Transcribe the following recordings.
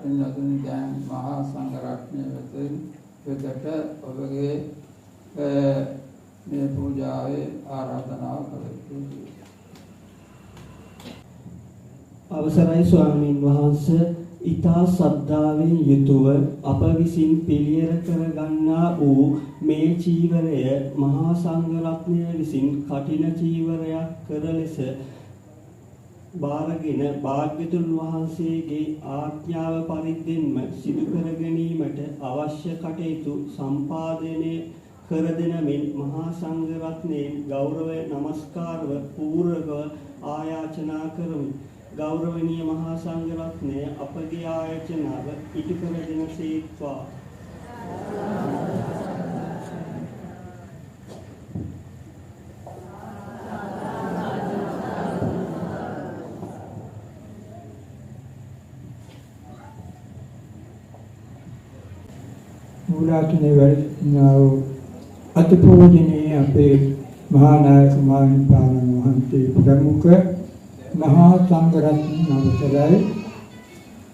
එන්නතුනි දැන් මහා සංඝරත්නය වෙතට ඔබගේ මේ පූජාවේ ආරාධනාව කළ යුතුයි. අවසරයි ස්වාමීන් වහන්සේ, ඊතා ශ්‍රද්ධාවෙන් යුතුව අප විසින් පිළියෙල කර ගන්නා වූ මේ චීවරය මහා සංඝරත්නය විසින් කඨින චීවරයක් කර ලෙස බාරගෙන භාග්‍යතුන් වහන්සේගේ ආඥාව පරිද්දෙන්ම සිදු කර ගැනීමට අවශ්‍ය කටයුතු සම්පාදනය කර දෙන මෙන් මහා සංඝරත්නයෙන් ගෞරව නමස්කාරව පූර්වක ආයාචනා කරමි. ගෞරවනීය මහා සංඝරත්නය අපගේ ආයතනාව ඉටු කර දෙන සේක්වා. මූලාසනේ වැඩිනා අතිපූජනීය අපේ මහා නායක මාහිමිපාණන් වහන්සේ ප්‍රමුඛ මහා සංඝරත්න අවසරයි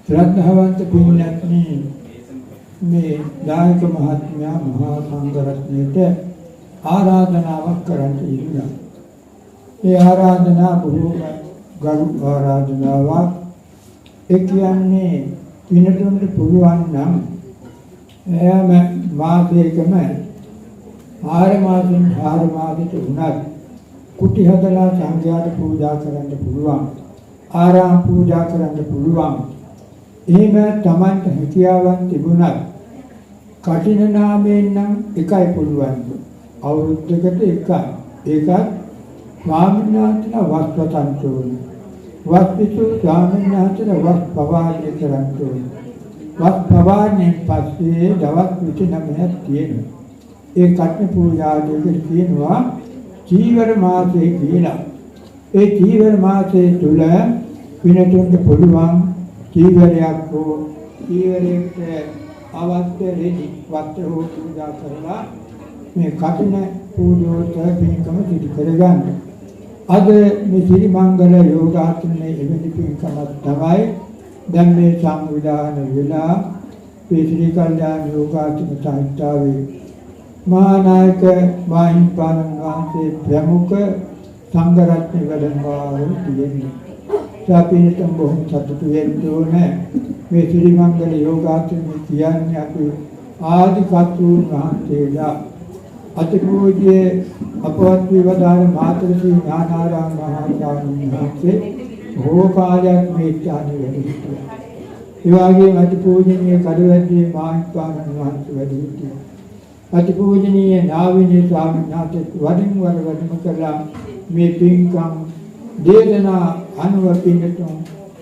ශ්‍රද්ධාවන්ත පින්වත්නි, මේ දායක මහත්මයා මහා සංඝරත්නයට ආරාධනාවක් කරන්න ඉන්නවා. ඒ ආරාධනාව බොහෝම ගරු ආරාධනාවක්. ඒ කියන්නේ විනතුන්ට පුළුවන් නම් එයාම මාසයකම 6 මාසෙට උනත් කුටි හදලා සංඝයාට පූජා කරන්න පුළුවන්, ආරාම පූජා කරන්න පුළුවන්. එහෙම Tamanට හැකියාවක් තිබුණත් කඨින නාමයෙන් නම් එකයි පුළුවන්. අවුරුද්දකට එකයි. ඒකත් ස්වාමීන් වහන්සේලා වස්වතන්ට ඕනේ. වස්විසු ස්වාමීන් වහන්සේලා වස් පවාරණය කරන්න ඕනේ. වස් පවාරණයෙන් පස්සේ දවස් 29ක් තියෙනවා. ඒ කඨින පූජාවේදී කියනවා චීවර මාසයේ කියලා. ඒ චීවර මාසයේ තුල විනතුන්ට පුළුවන් චීවරයක් හෝ චීවරයකට අවශ්‍ය රෙදි වස්ත්‍ර හෝ පූජා කරලා මේ කඨින පූජෝත්සව පින්කම සිදු කරගන්න. අද මේ ශ්‍රී මංගල යෝගාසනයේ එවැනි පින්කමක් තමයි දැන් මේ සංවිධාන වෙලා මේ ශ්‍රී කල්යාණ යෝගාසන සංස්ථාවේ මහා නායක මාහිමිපාණන් වහන්සේ ප්‍රමුඛ සංඝරත්න වැඩමවල් තියෙන්නේ. සාපේතම් බොහොම සතුටු වෙන්න ඕනේ. මේ ශ්‍රී මංගල යෝගාසනය කියන්නේ අපි ආදි කතුන් වහන්සේලා අතිපූජ්‍ය අපවත් විවදාන මාතෘශ්‍රී ඥානාරාම මහා ස්වාමීන් වහන්සේ බොහෝ කාලයක් මේ ස්ථානයේ වැඩ සිටියා. ඒ වගේම අතිපූජනීය කඩවැද්දේ මාහිමිපාණන් වහන්සේ වැඩ සිටියා. අතිපූජනීය නාවිනී ස්වාමීන් වහන්සේ වරින් වර වැඩම කළා. මේ පින්කම් දේශනා අනුව පින්නතුන්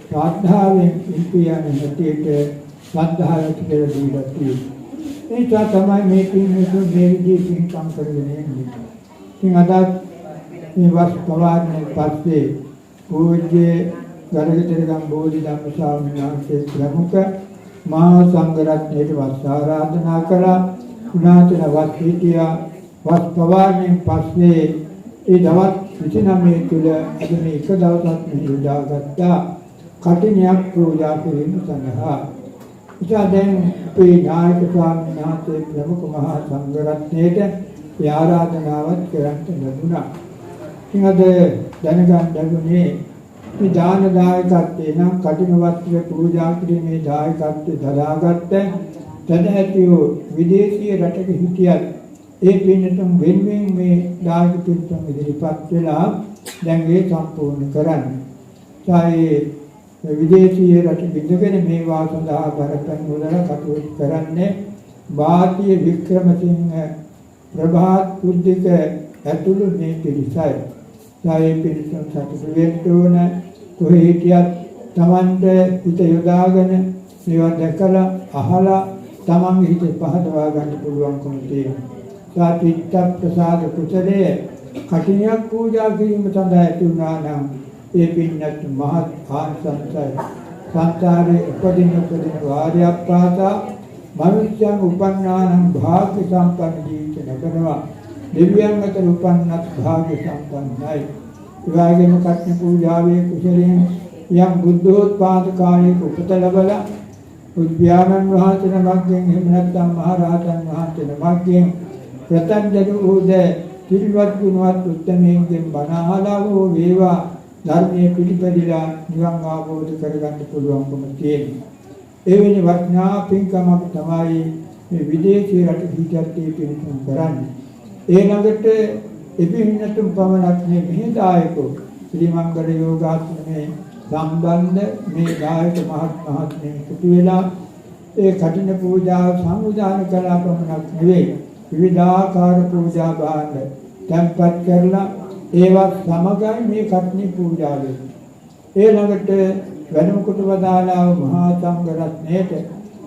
ශ්‍රද්ධාවෙන් ඉන්පියන හැටියට ශ්‍රද්ධාවට පෙර දීලා තියෙනවා. ඒ තමයි මේ පින්කම් මේ විදිහේ පින්කම් කරගෙන යන්නේ. ඉතින් අද මේ වස් පවාරණය පස්සේ පූජ්‍ය ගරුතර බෝධි ධම්ම ස්වාමීන් වහන්සේ ප්‍රමුඛ මහා සංඝරත්නයට වස් ආරාධනා කළා. උනාතන වත් හිටියා. වස් පවාරණයෙන් පස්සේ ඒ දවස් 29 තුල අද මේ එක දවසක් නිදාගත්තා කඨිනයක් පූජා කිරීම සඳහා. ඉතින් අපේ නායක ස්වාමීන් වහන්සේ ප්‍රමුඛ මහා සංඝරත්නයට ආරාධනාවක් කරන්න ලැබුණා. ඉතින් අද දැනගන්න ලැබුණේ මේ දාන දායකත්වයේ නම් කඨින වස්ත්‍ර පූජා කිරීමේ දායකත්වය දරාගත්ත තදැතිව විදේශීය රටක හිටියත් ඒ පින්නතුන් වෙනුවෙන් මේ දායක පින්තුන් ඉදිරිපත් වෙලා දැන් ඒ සම්පූර්ණ කරන්නේ. ඒ විදේශීය රටක ඉඳගෙන මේවා සඳහා බරපතල මුදල කටයුතු කරන්නේ භාරතීය වික්‍රමසිංහ ප්‍රභාත් කුද්ධික ඇතුළු මේ පිරිසයි. ඒ පිරිසන් සතුටු වෙන්න ඕන. කොහේ හිටියත් Tamante හිත යොදාගෙන මේවා දැකලා අහලා තමන්ගේ හිත පහදවා ගන්න පුළුවන්කම තියෙනවා. සාතිත්ත ප්‍රසාද කුසලයේ කඨිනයක් පූජා කිරීම සඳහා ඇති වුණා නම් ඒ පින්නත් මහත් ආනිසංසයි. සංසාරේ උපදින වාර්යයක් පාසා මනුෂ්‍යයන් උපන්නානම් භාග්‍ය සම්පන්න ජීවිත ලැබෙනවා. දෙවියන් අතර උපන්නත් භාග්‍ය සම්පන්නයි. ඒ වගේම කඨින පූජාවේ කුසලයෙන් යම් බුද්ධෝත්පාද කාලයක උපත ලැබලා උද්‍යානන් වහන්සේ නමක්ගෙන් එහෙම නැත්නම් මහරහතන් වහන්සේ නමක්ගෙන් ප්‍රත්‍යක්ෂ වූද සිල්වත් ගුණවත් උත්තමයන්ගෙන් බණ අහලා වූ වේවා ධර්මයේ පිළිපැදිලා නිවන් අවබෝධ කරගන්න පුළුවන්කම තියෙනවා. එවැනි වටිනා පින්කමක් තමයි මේ විදේශී රට හිටියත් පින්කම් කරන්නේ. ඒ ළඟට එපින්නතුන් පමණක් මෙහි දායකෝ ශ්‍රී මංගල යෝගාශ්‍රමයේ සම්බන්ධ මේ දායක මහත්මයන් එකතු වෙලා ඒ කටින පූජාව සම්විධානය කළා පමණක් නෙවෙයි විවිධාකාර පූජා භාණ්ඩ තැන්පත් කරලා ඒවත් සමගයි මේ කටින පූජාවේ. ඒ ළඟට වැඩම කොට වදාළා මහා සංඝ රත්නයේට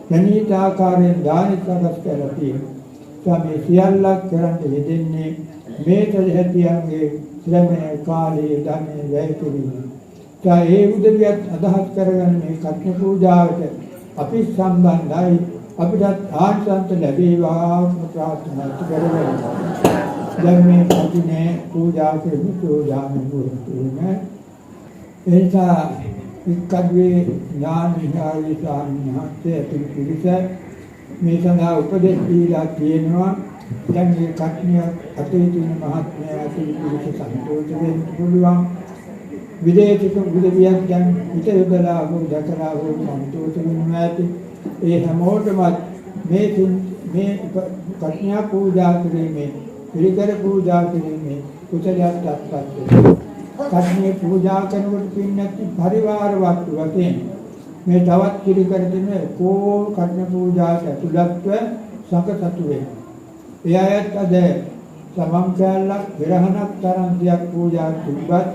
ප්‍රණීත ආකාරයෙන් දාන සකස් කරලා තියෙනවා. මේ සියල්ලක් කරන්න යෙදෙන්නේ මේ තලහැතියන්ගේ ශ්‍රමය කාලයේ ධනෙ වැය කිරීම. ඒ උදවියත් අදහස් කරගන්න මේ කට්න පූජාවට අපි සම්බන්ධයි අපිට ආශාන්ත ලැබේවා ප්‍රාර්ථනා කරගන්න. දැන් මේ කට්නේ පූජා කරමු පූජාම වුණේ. එනිසා ඉක්කඩුවේ ඥානවිහාරී ස්වාමීන් වහන්සේ පිළිපිරිස මේ සඳහා උපදෙස් දීලා තියෙනවා. දැන් මේ කට්නිය අතේ තියෙන මහත්මයා පිළිපිරිස සම්පූර්ණ වෙන්න පුළුවන්. විදේශික උදවියක් දැන් හිත යොදලා දැකලා සන්තෝෂ වෙනවා ඇති. ඒ හැමෝටම මේ කට්නිය පූජා කිරීමේ පිළිකර පූජා කිරීමේ කුසලයක් අත්පත් වෙනවා. කට්නිය පූජා කරනකොට පින්නත් පරිවාර වස්තු වශයෙන් මේ තවත් පිළිකර දෙන කෝ කට්න පූජාට ඇතුළත්ව සකසතු වෙනවා. ඒ අයත් අද සමම් කැලක් විරහණක් තරම් දෙයක් පූජා තිබ්බත්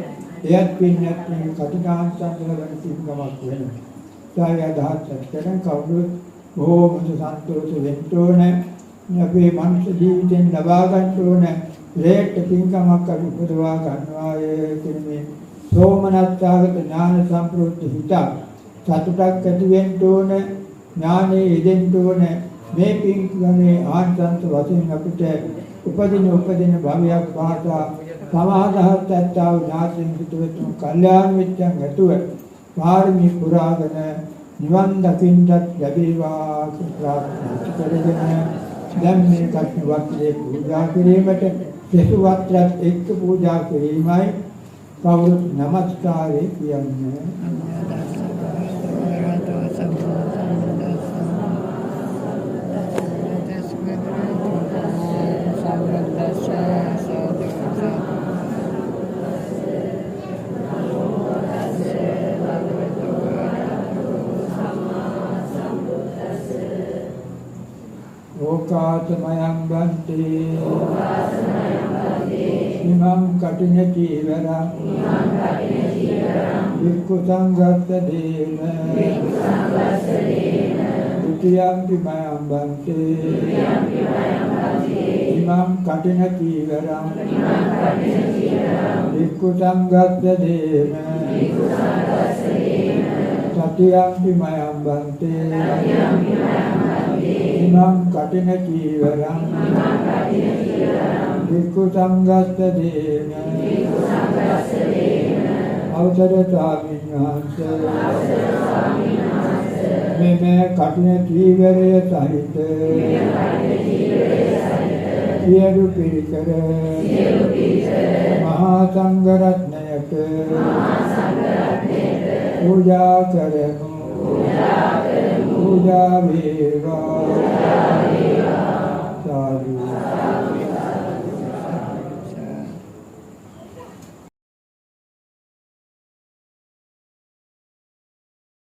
එයත් පින්නත් මේ කටිකාංශන්තල වෙන සිංගමක් වෙනවා. සාය අදහස් කරන කවුරුත් බොහෝම සන්තෝෂ වෙන්න ඕනේ. අපේ මනුෂ්‍ය ජීවිතෙන් ලබා ගන්න ඕනේ. ශ්‍රේෂ්ඨ පින්කමක් අපි උපදවා ගන්නවා කියන මේ සෝමනස්සාගත ඥාන සම්ප්‍රයුක්ත හිත සතුටක් ඇති වෙන්න ඕනේ. ඥානෙ යෙදෙන්න ඕනේ. මේ පින්කමේ ආනිසංස වශයෙන් අපිට උපදින භවයක් පාසා සමාදහත් ඇත්තා වූ ඥාතින් හිතුවතුන් කල්යාණ මිත්‍යන් ඇතුව පාරමී පුරාගෙන නිවන් දකින්නට ලැබේවා කියලා ප්‍රාර්ථනා කරගෙන දැන් මේ කට්න වත්ලේ පූජා කිරීමට සෙසු වත්ලත් එක්ක පූජා කිරීමයි කවුරුත් නමස්කාරය කියන්නේ. ඕකාසමයං බන්තේ ඉමං කටින චීවරං වික්ඛු සංඝස්ස දේන තුතියං විමයං බන්තේ ඉමං කටින චීවරං වික්ඛු සංඝස්ස දේන තතියං විමයං බන්තේ ඉමං කටින චීවරං වික්ඛු සංඝස්ස දේන අවසර ස්වාමීන් වහන්සේ මේ කටින චීවරය සහිත සියලු පිරිකර මහා සංඝ රත්නයට පූජා කරමු. පූජා වේවා. සාදු